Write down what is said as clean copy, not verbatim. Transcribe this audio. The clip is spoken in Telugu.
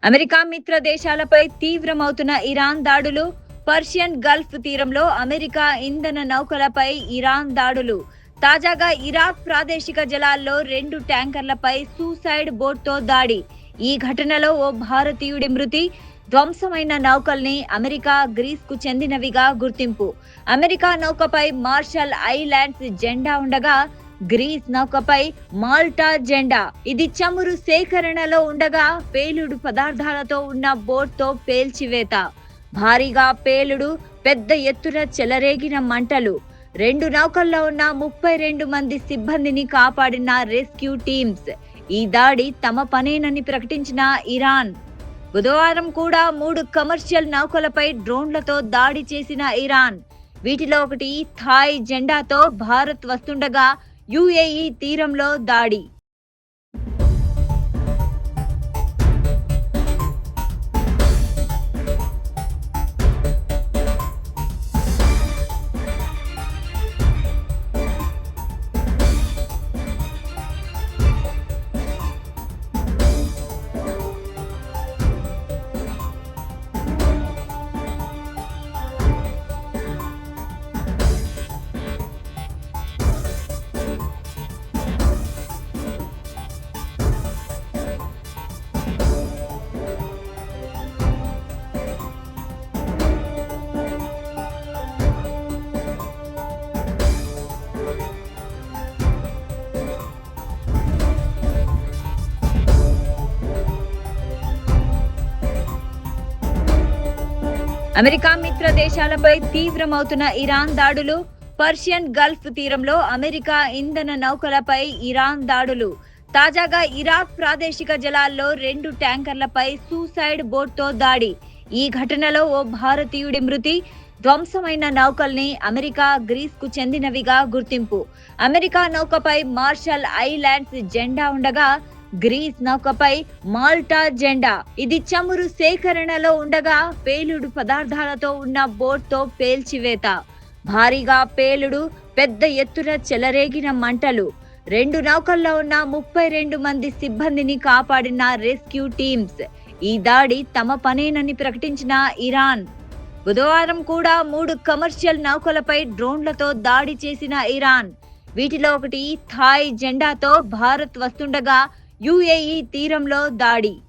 అమెరికా మిత్ర దేశాలపై తీవ్రమవుతున్న ఇరాన్ దాడులు, పర్షియన్ గల్ఫ్ తీరంలో అమెరికా ఇంధన నౌకలపై ఇరాన్ దాడులు. తాజాగా ఇరాక్ ప్రాదేశిక జలాల్లో 2 ట్యాంకర్లపై సూసైడ్ బోట్తో దాడి. ఈ ఘటనలో ఓ భారతీయుడి మృతి. ధ్వంసమైన నౌకల్ని అమెరికా, గ్రీస్కు చెందినవిగా గుర్తింపు. అమెరికా నౌకపై మార్షల్ ఐలాండ్స్ జెండా ఉండగా, గ్రీస్ నౌకపై మాల్టా జెండా. ఇది చమురు సేకరణలో ఉండగా పేలుడు పదార్థాలతో ఉన్న బోట్తో పేల్చివేత. భారీగా పేలుడు, పెద్ద ఎత్తున చెలరేగిన మంటలు. 2 నౌకల్లో ఉన్న 32 మంది సిబ్బందిని కాపాడిన రెస్క్యూ టీమ్స్. ఈ దాడి తమ పనేనని ప్రకటించిన ఇరాన్. బుధవారం కూడా 3 కమర్షియల్ నౌకలపై డ్రోన్లతో దాడి చేసిన ఇరాన్. వీటిలో ఒకటి థాయ్ జెండాతో భారత్ వస్తుండగా యుఏఈ తీరంలో దాడి. అమెరికా మిత్ర దేశాలపై తీవ్రమవుతున్న ఇరాన్ దాడులు, పర్షియన్ గల్ఫ్ తీరంలో అమెరికా ఇంధన నౌకలపై ఇరాన్ దాడులు. తాజాగా ఇరాక్ ప్రాదేశిక జలాల్లో 2 ట్యాంకర్లపై సూసైడ్ బోట్తో దాడి. ఈ ఘటనలో ఓ భారతీయుడి మృతి. ధ్వంసమైన నౌకల్ని అమెరికా, గ్రీస్కు చెందినవిగా గుర్తింపు. అమెరికా నౌకపై మార్షల్ ఐలాండ్స్ జెండా ఉండగా, గ్రీస్ నౌకపై మాల్టా జెండా. ఇది చమురు సేకరణలో ఉండగా పేలుడు పదార్థాలతో ఉన్న బోట్తో పేల్చివేత. భారీగా పేలుడు, పెద్ద ఎత్తున చెలరేగిన మంటలు. 2 నౌకల్లో ఉన్న 32 మంది సిబ్బందిని కాపాడిన రెస్క్యూ టీమ్స్. ఈ దాడి తమ పనేనని ప్రకటించిన ఇరాన్. బుధవారం కూడా 3 కమర్షియల్ నౌకలపై డ్రోన్లతో దాడి చేసిన ఇరాన్. వీటిలో ఒకటి థాయ్ జెండాతో భారత్ వస్తుండగా యుఏఈ తీరంలో దాడి.